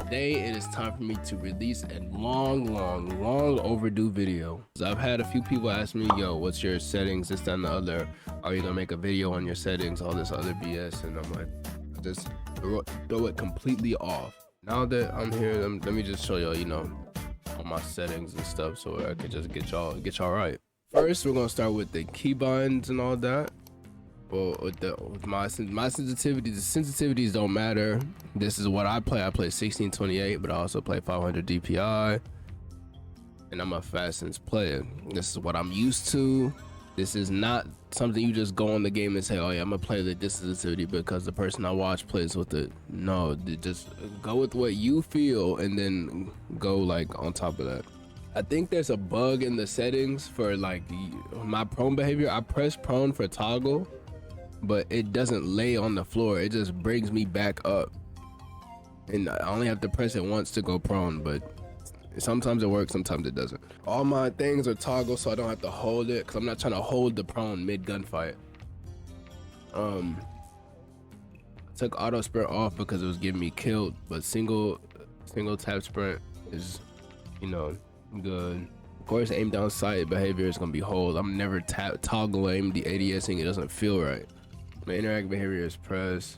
Today it is time for me to release a long overdue video. So I've had a few people ask me, yo, what's your settings, this, that, and the other? Are you gonna make a video on your settings, all this other BS? And I'm like, I just throw it completely off. Now that I'm here, let me just show y'all, you know, all my settings and stuff so I can just get y'all right. First, we're gonna start with the keybinds and all that. Well, with my sensitivities, the sensitivities don't matter. This is what I play. I play 1628, but I also play 500 DPI, and I'm a fastest player. This is what I'm used to. This is not something you just go on the game and say, oh yeah, I'm gonna play this sensitivity because the person I watch plays with it. No, just go with what you feel and then go like on top of that. I think there's a bug in the settings for like my prone behavior. I press prone for toggle, but it doesn't lay on the floor. It just brings me back up, and I only have to press it once to go prone, but sometimes it works, sometimes it doesn't. All my things are toggle, so I don't have to hold it because I'm not trying to hold the prone mid gunfight. I took auto sprint off because it was getting me killed, but single tap sprint is, you know, good. Of course, aim down sight behavior is gonna be hold. I'm never toggle aim the ADSing, it doesn't feel right. My interact behavior is press.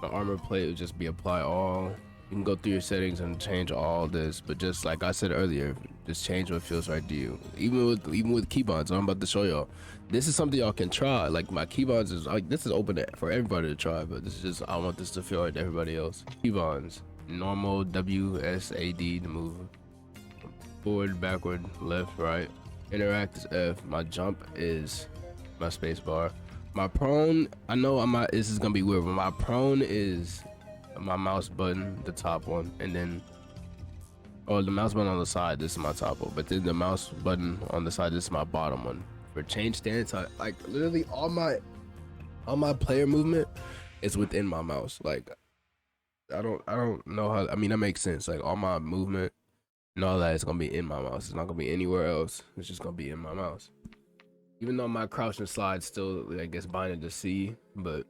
My armor plate would just be apply all. You can go through your settings and change all this, but just like I said earlier, just change what feels right to you. Even with keybinds, I'm about to show y'all. This is something y'all can try. Like my keybinds is like, this is open for everybody to try, but this is just, I want this to feel right to everybody else. Keybinds, normal WSAD to move forward, backward, left, right. Interact is F. My jump is my space bar. My prone, I know this is gonna be weird, but my prone is my mouse button, the top one, and then the mouse button on the side, this is my top one, but then the mouse button on the side, this is my bottom one. For change stance, like literally all my player movement is within my mouse. Like I don't know how, I mean that makes sense. Like all my movement and all that is gonna be in my mouse. It's not gonna be anywhere else. It's just gonna be in my mouse. Even though my crouch and slide still, I guess, binded to C, but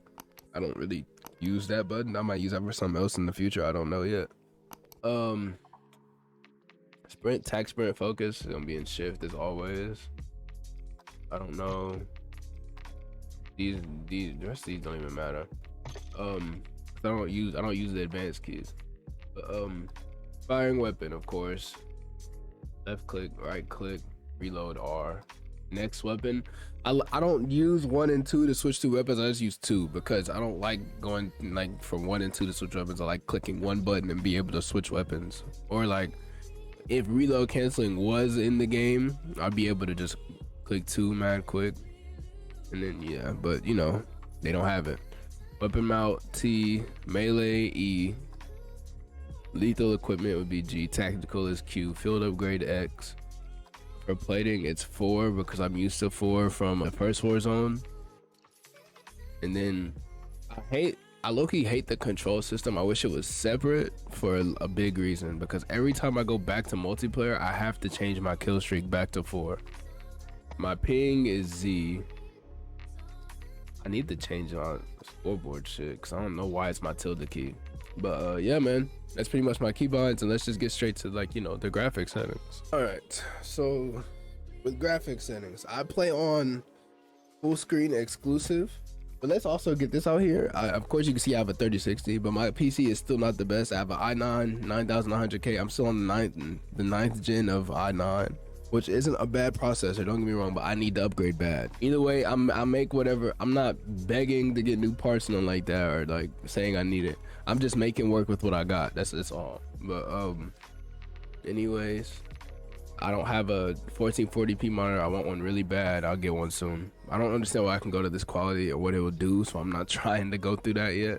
I don't really use that button. I might use that for something else in the future. I don't know yet. Sprint, tack sprint, focus is gonna be in shift as always. I don't know. The rest of these don't even matter. I don't use the advanced keys. But, firing weapon, of course. Left click, right click, reload R. Next weapon. I don't use 1 and 2 to switch to weapons. I just use 2 because I don't like going like from 1 and 2 to switch weapons. I like clicking one button and be able to switch weapons. Or like if reload canceling was in the game, I'd be able to just click 2 mad quick. And then yeah, but you know, they don't have it. Weapon mount T, melee E, lethal equipment would be G, tactical is Q, field upgrade X. For plating, it's 4 because I'm used to 4 from the first Warzone. And then I low-key hate the control system. I wish it was separate for a big reason, because every time I go back to multiplayer, I have to change my kill streak back to 4. My ping is Z. I need to change my scoreboard shit because I don't know why it's my tilde key. But yeah, man, that's pretty much my keybinds, and let's just get straight to, like, you know, the graphic settings. All right, so with graphic settings, I play on full screen exclusive, but let's also get this out here. Of course you can see I have a 3060, but my PC is still not the best. I have an i9 9900K. I'm still on the ninth gen of i9, which isn't a bad processor, don't get me wrong, but I need to upgrade bad. Either way, I make whatever. I'm not begging to get new parts and nothing like that, or like saying I need it. I'm just making work with what I got. That's all. But anyways, I don't have a 1440p monitor. I want one really bad. I'll get one soon. I don't understand why I can go to this quality or what it will do, so I'm not trying to go through that yet.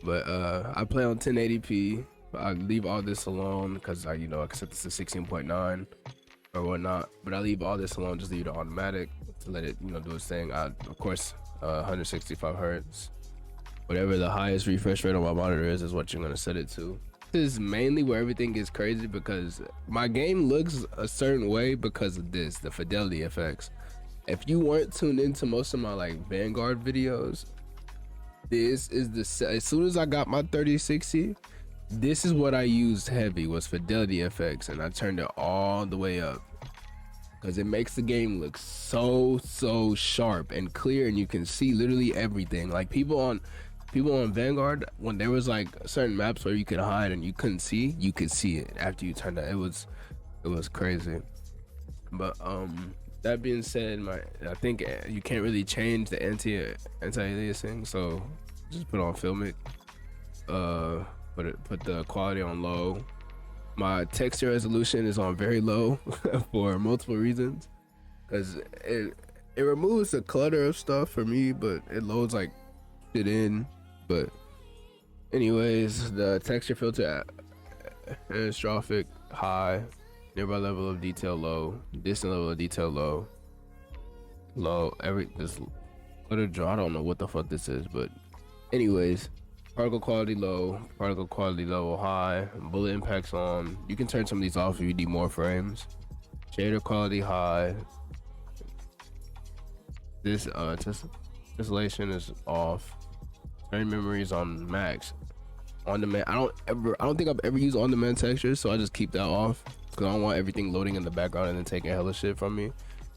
But I play on 1080p. I leave all this alone because I can set this to 16.9 or whatnot, but I leave all this alone, just leave it automatic to let it, you know, do its thing. Of course, 165 hertz. Whatever the highest refresh rate on my monitor is what you're gonna set it to. This is mainly where everything gets crazy, because my game looks a certain way because of this, the fidelity effects. If you weren't tuned into most of my like Vanguard videos, this is as soon as I got my 3060, This is what I used heavy, was fidelity effects, and I turned it all the way up because it makes the game look so sharp and clear, and you can see literally everything. Like people on Vanguard, when there was like certain maps where you could hide and you couldn't see, you could see it after you turned it. It was crazy. But that being said, I think you can't really change the anti-aliasing, so just put on filmic. Put the quality on low. My texture resolution is on very low for multiple reasons, because it removes the clutter of stuff for me, but it loads like shit in. But anyways, the texture filter anastrophic high, nearby level of detail low, distant level of detail low, this clutter draw. I don't know what the fuck this is, but anyways, particle quality low, particle quality level high, bullet impacts on. You can turn some of these off if you need more frames. Shader quality high. This tessellation is off. Frame memory is on max. On demand, I don't think I've ever used on demand textures, so I just keep that off because I don't want everything loading in the background and then taking hella shit from me.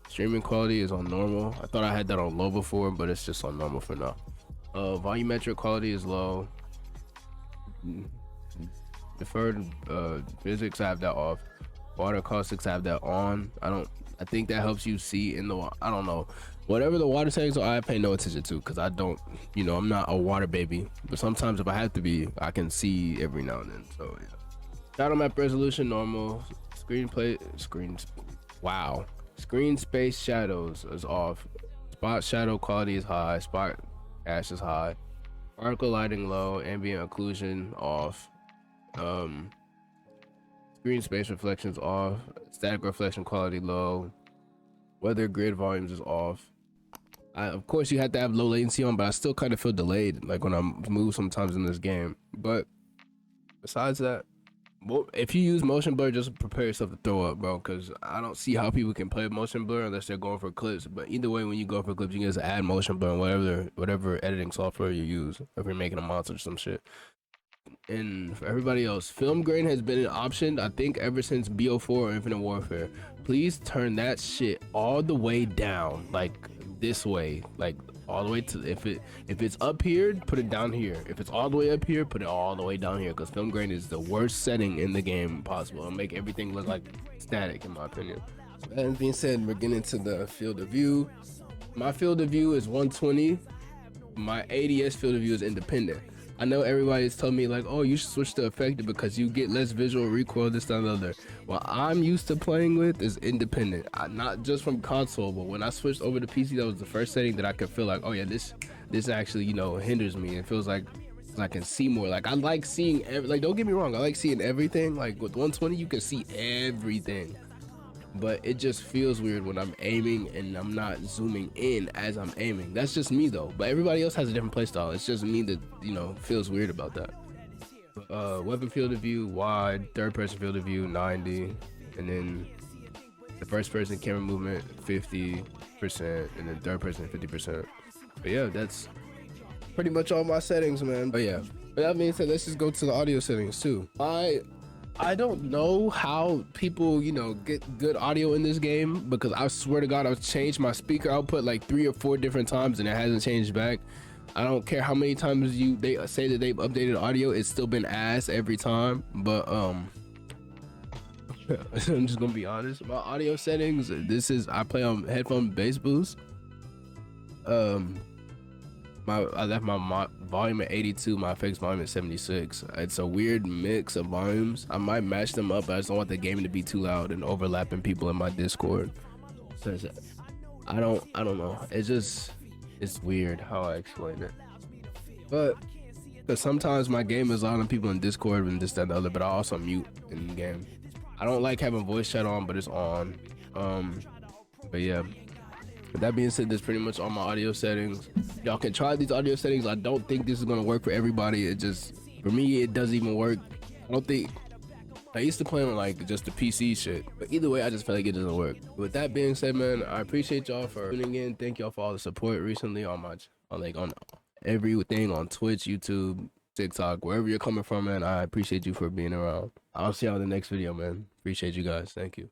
Streaming quality is on normal. I thought I had that on low before, but it's just on normal for now. Volumetric quality is low. Deferred physics, I have that off. Water caustics, I have that on. I think that helps you see in the, I don't know, whatever the water settings are, I pay no attention to, because I don't, I'm not a water baby, but sometimes if I have to be, I can see every now and then. So yeah, shadow map resolution normal. Screen space shadows is off. Spot shadow quality is high. Spot ash is high. Particle lighting low. Ambient occlusion off. Screen space reflections off. Static reflection quality low. Weather grid volumes is off. Of course you have to have low latency on, but I still kind of feel delayed like when I move sometimes in this game. But besides that, if you use motion blur, just prepare yourself to throw up, bro, because I don't see how people can play motion blur unless they're going for clips. But either way, when you go for clips, you can just add motion blur in whatever editing software you use, if you're making a monster or some shit. And for everybody else, film grain has been an option, I think, ever since BO4 or Infinite Warfare. Please turn that shit all the way down, like this way, like all the way to, if it's up here, put it down here. If it's all the way up here, put it all the way down here, because film grain is the worst setting in the game possible. It'll make everything look like static, in my opinion. That being said, we're getting into the field of view. My field of view is 120. My ADS field of view is independent. I know everybody's told me like, oh, you should switch to effective because you get less visual recoil, this, that, and the other. What I'm used to playing with is independent. Not just from console, but when I switched over to PC, that was the first setting that I could feel like, oh yeah, this actually, hinders me. It feels like I can see more. Like I like seeing like, don't get me wrong, I like seeing everything. Like with 120, you can see everything. But it just feels weird when I'm aiming and I'm not zooming in as I'm aiming. That's just me though, but everybody else has a different playstyle. It's just me that feels weird about that. Weapon field of view wide, third person field of view 90, and then the first person camera movement 50%, and then third person 50%. But yeah, that's pretty much all my settings, man. But yeah, with that being said, let's just go to the audio settings too. I don't know how people, get good audio in this game, because I swear to God, I've changed my speaker output like 3 or 4 different times and it hasn't changed back. I don't care how many times they say that they've updated audio, it's still been ass every time. But I'm just gonna be honest. My audio settings, I play on headphone bass boost. I left my volume at 82, my effects volume at 76. It's a weird mix of volumes. I might match them up, but I just don't want the game to be too loud and overlapping people in my Discord. So I don't know. It's weird how I explain it. But because sometimes my game is loud and people in Discord and this, that, and the other, but I also mute in the game. I don't like having voice chat on, but it's on. But yeah. With that being said, that's pretty much all my audio settings. Y'all can try these audio settings. I don't think this is gonna work for everybody. It just, for me, it doesn't even work. I don't think, I used to play on like just the PC shit, but either way, I just feel like it doesn't work. With that being said, man, I appreciate y'all for tuning in. Thank y'all for all the support recently on everything, on Twitch, YouTube, TikTok, wherever you're coming from, man. I appreciate you for being around. I'll see y'all in the next video, man. Appreciate you guys. Thank you.